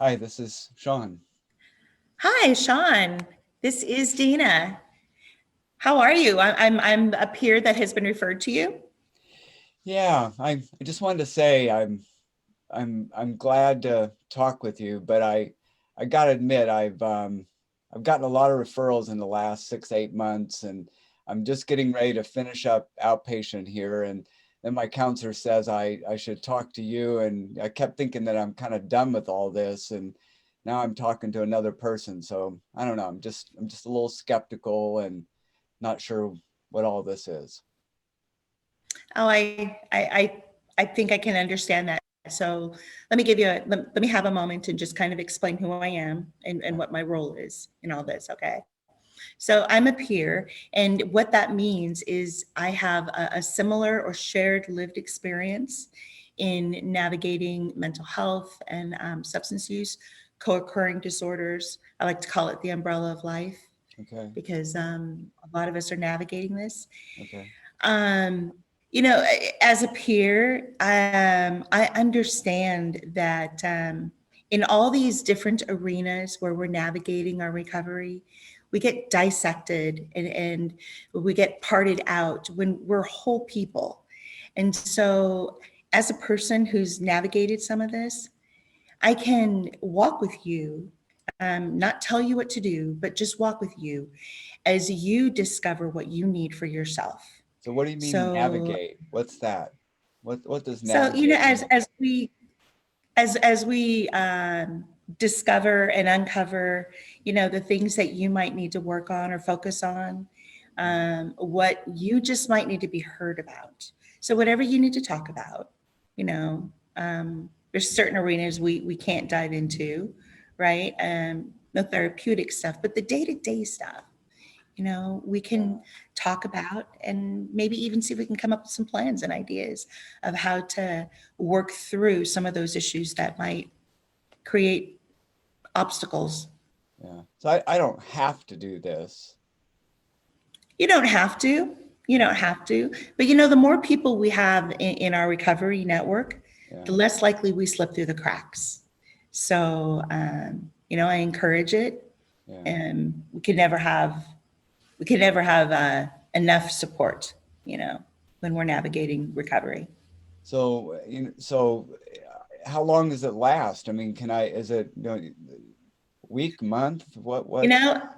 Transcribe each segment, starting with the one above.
Hi, this is Shawn. Hi, Shawn. This is Dina. How are you? I'm a peer that has been referred to you. Yeah, I just wanted to say I'm glad to talk with you, but I gotta admit I've gotten a lot of referrals in the last 6, 8 months, and I'm just getting ready to finish up outpatient here, and then my counselor says I should talk to you, and I kept thinking that I'm kind of done with all this, and now I'm talking to another person, so I don't know. I'm just a little skeptical and not sure what all this is. Oh, I think I can understand that. So let me have a moment and just kind of explain who I am and what my role is in all this. Okay. So I'm a peer, and what that means is I have a similar or shared lived experience in navigating mental health and substance use, co-occurring disorders. I like to call it the umbrella of life Okay, because a lot of us are navigating this. okay. Um, as a peer, I understand that in all these different arenas where we're navigating our recovery, we get dissected and we get parted out when we're whole people. And so, as a person who's navigated some of this, I can walk with you, not tell you what to do, but just walk with you as you discover what you need for yourself. So what do you mean So, navigate? What's that? What does so navigate as mean? as we discover and uncover, the things that you might need to work on or focus on, what you just might need to be heard about. So whatever you need to talk about, there's certain arenas we can't dive into, right? The therapeutic stuff, but the day to day stuff, we can talk about and maybe even see if we can come up with some plans and ideas of how to work through some of those issues that might create obstacles. Yeah. So I don't have to do this. You don't have to. You don't have to. But the more people we have in our recovery network, the Yeah. less likely we slip through the cracks. So, I encourage it, Yeah. and we can never have enough support, you know, when we're navigating recovery. So how long does it last? I mean, is it, week, month? What?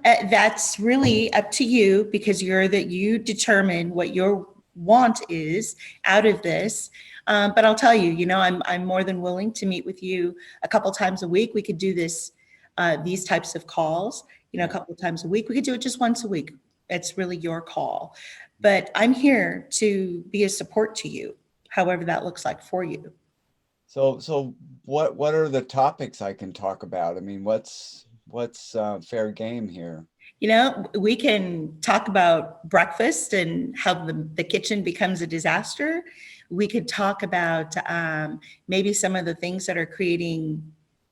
That's really up to you because you determine what your want is out of this. But I'll tell you, I'm more than willing to meet with you a couple times a week. We could do these types of calls, a Yeah. couple of times a week. We could do it just once a week. It's really your call. But I'm here to be a support to you, however that looks like for you. So what are the topics I can talk about? I mean, what's fair game here? We can talk about breakfast and how the kitchen becomes a disaster. We could talk about maybe some of the things that are creating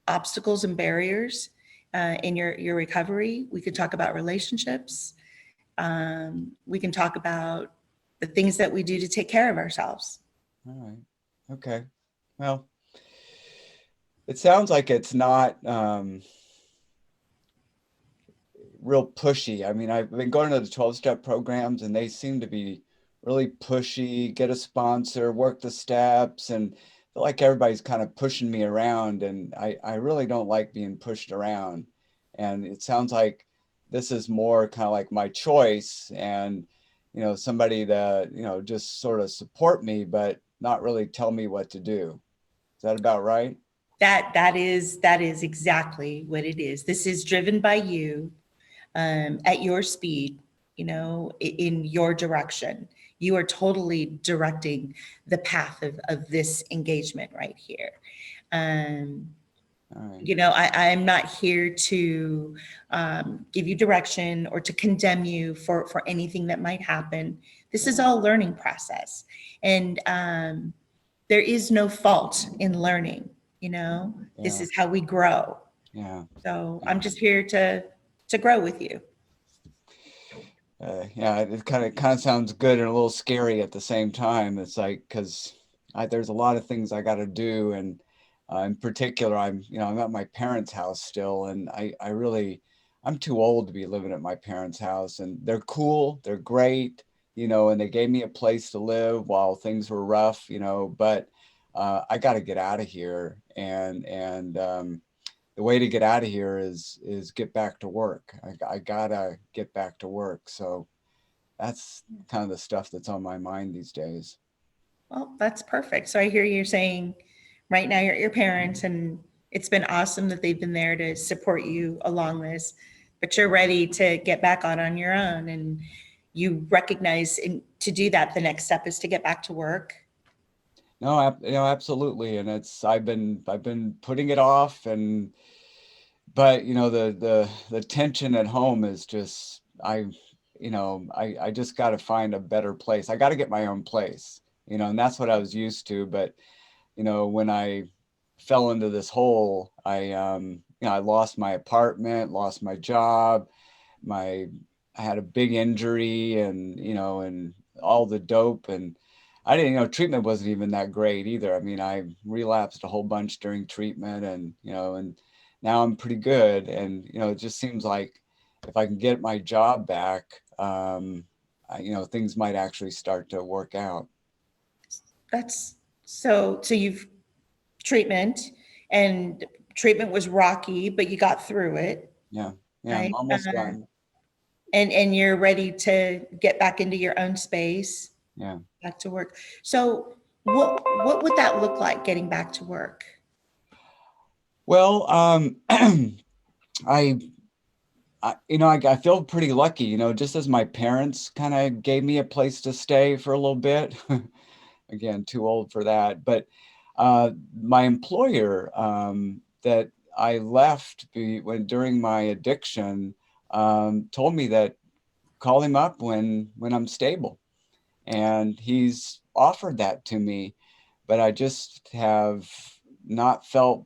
obstacles and barriers in your recovery. We could talk about relationships. We can talk about the things that we do to take care of ourselves. All right. Okay. Well, it sounds like it's not real pushy. I mean, I've been going to the 12-step programs and they seem to be really pushy, get a sponsor, work the steps, and I feel like everybody's kind of pushing me around, and I really don't like being pushed around. And it sounds like this is more kind of like my choice and, somebody that, just sort of support me, but not really tell me what to do. Is that about right? That is exactly what it is. This is driven by you at your speed, in your direction. You are totally directing the path of this engagement right here. Um, All right. I'm not here to give you direction or to condemn you for anything that might happen. This is Yeah. all learning process. And there is no fault in learning, this Yeah. is how we grow. Yeah. So I'm Yeah. just here to grow with you. Yeah, it kind of sounds good and a little scary at the same time. It's like because there's a lot of things I got to do, and In particular, I'm at my parents' house still, and I really, I'm too old to be living at my parents' house. And they're cool, they're great, and they gave me a place to live while things were rough, but I got to get out of here. And the way to get out of here is get back to work. I gotta get back to work. So that's kind of the stuff that's on my mind these days. Well, that's perfect. So I hear you're saying right now you're at your parents, and it's been awesome that they've been there to support you along this, but you're ready to get back on your own. And you recognize to do that, the next step is to get back to work. No, absolutely. And I've been putting it off, but the tension at home is just, I just got to find a better place. I got to get my own place, and that's what I was used to. But when I fell into this hole, I lost my apartment, lost my job, my I had a big injury, and all the dope, and I didn't, treatment wasn't even that great either. I mean, I relapsed a whole bunch during treatment, and now I'm pretty good. And it just seems like if I can get my job back, things might actually start to work out. That's so you've treatment, and treatment was rocky, but you got through it, Yeah, yeah, I'm right? almost done. And you're ready to get back into your own space, Yeah. back to work. So what would that look like, getting back to work? Well, I I feel pretty lucky, just as my parents kind of gave me a place to stay for a little bit. Again, too old for that. But my employer, that I left when during my addiction, told me that call him up when I'm stable, and he's offered that to me, but I just have not felt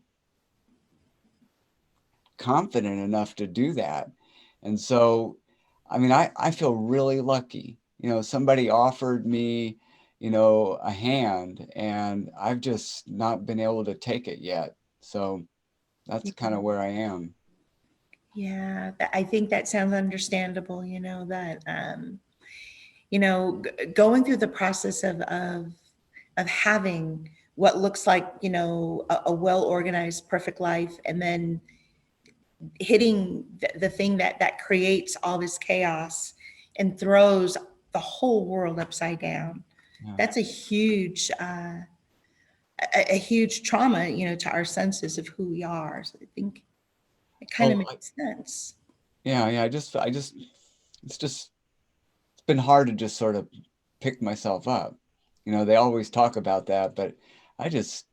confident enough to do that. And so, I mean, I feel really lucky. Somebody offered me, a hand, and I've just not been able to take it yet. So that's kind of where I am. Yeah, I think that sounds understandable. That going through the process of having what looks like, a well organized, perfect life, and then hitting the thing that creates all this chaos and throws the whole world upside down. Yeah. That's a huge trauma, to our senses of who we are. So I think it kind of Well, makes sense. yeah, yeah. It's just, it's been hard to just sort of pick myself up. They always talk about that, but I just,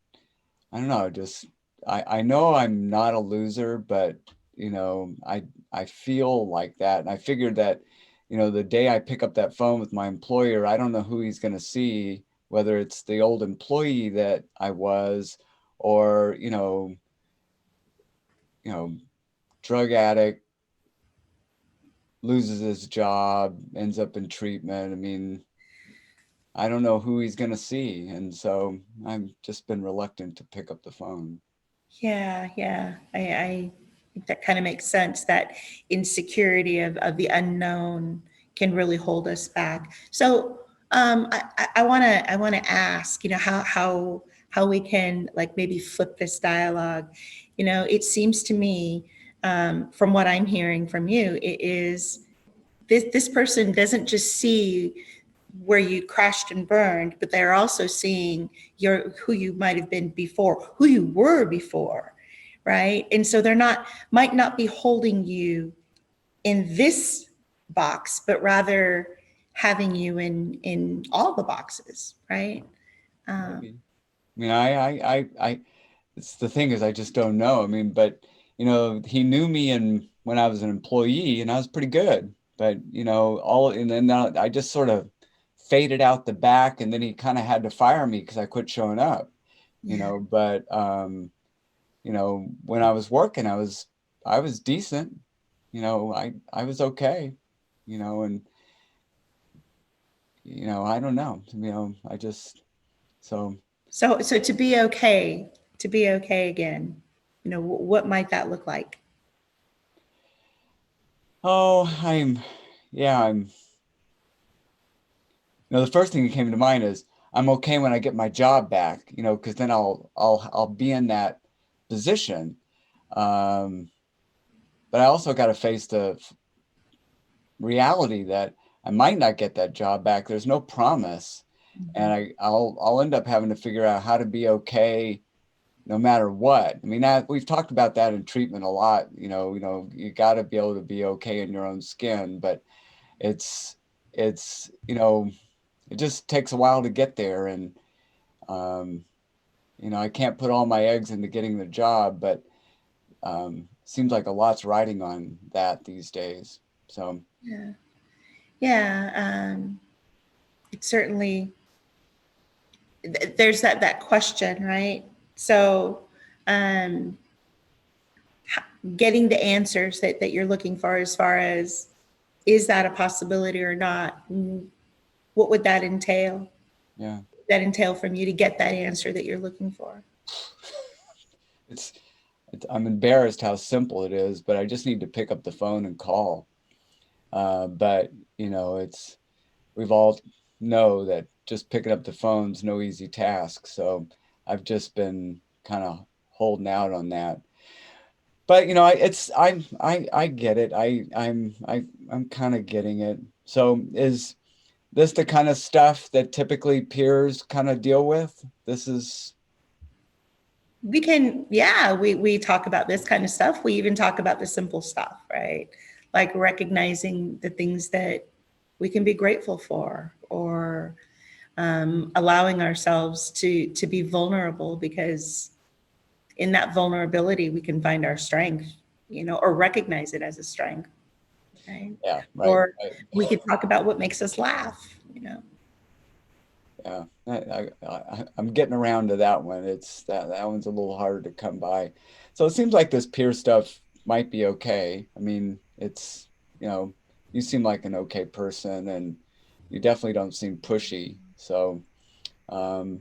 I don't know, just I know I'm not a loser, but I feel like that. And I figured that, the day I pick up that phone with my employer, I don't know who he's going to see, whether it's the old employee that I was, or, you know, drug addict, loses his job, ends up in treatment. I mean, I don't know who he's going to see. And so I've just been reluctant to pick up the phone. Yeah, yeah. I think that kind of makes sense. That insecurity of the unknown can really hold us back. So I want to ask, how we can, like, maybe flip this dialogue. It seems to me, from what I'm hearing from you, it is this person doesn't just see where you crashed and burned, but they're also seeing who you might have been before, who you were before, right? And so they're not might not be holding you in this box, but rather having you in all the boxes, right? Um, Maybe. I mean, it's the thing is, I just don't know. I mean, but he knew me and when I was an employee, and I was pretty good. But and then I just sort of faded out the back, and then he kind of had to fire me because I quit showing up. yeah. But when I was working, I was decent. I was okay. And I don't know. I just so So to be okay. to be okay again? What might that look like? Oh, I'm, the first thing that came to mind is I'm okay when I get my job back, because then I'll be in that position. Um, but I also got to face the reality that I might not get that job back. There's no promise, and Mhm. I'll end up having to figure out how to be okay no matter what. I mean, that we've talked about that in treatment a lot. You got to be able to be okay in your own skin, but it's it's it just takes a while to get there, and um, I can't put all my eggs into getting the job, but seems like a lot's riding on that these days. So Yeah. Yeah. It certainly, there's that question, right? So, um, getting the answers that you're looking for, as far as, is that a possibility or not? What would that entail? yeah, That entail from you to get that answer that you're looking for? it's, I'm embarrassed how simple it is, but I just need to pick up the phone and call. But it's we've all know that just picking up the phone's no easy task. So I've just been kind of holding out on that. But I get it. I'm kind of getting it. So is this the kind of stuff that typically peers kind of deal with? This is We can, yeah, we talk about this kind of stuff. We even talk about the simple stuff, right? Like recognizing the things that we can be grateful for, or allowing ourselves to be vulnerable, because in that vulnerability we can find our strength, or recognize it as a strength, right? yeah, right. Or Right. we could talk about what makes us laugh. Yeah, I'm getting around to that one. It's that one's a little harder to come by. So it seems like this peer stuff might be okay. I mean, you know, you seem like an okay person, and you definitely don't seem pushy. Um,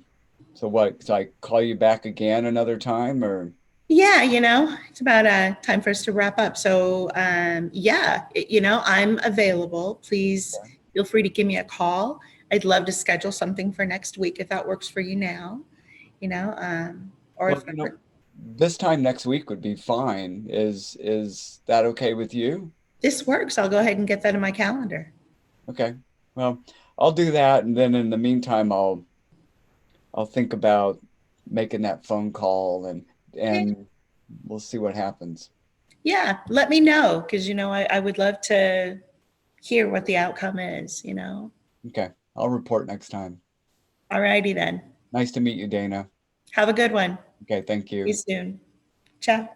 so what? So I call you back again another time, or Yeah, it's about time for us to wrap up. So, yeah, I'm available. Please feel free to give me a call. I'd love to schedule something for next week if that works for you now, or well, if not, this time next week would be fine. Is that okay with you? this works. I'll go ahead and get that in my calendar. Okay. Well, I'll do that, and then in the meantime, I'll think about making that phone call, Okay. and we'll see what happens. Yeah, let me know, because, I would love to hear what the outcome is. Okay. I'll report next time. All righty then. Nice to meet you, Dana. Have a good one. Okay, thank See you you. soon. Ciao.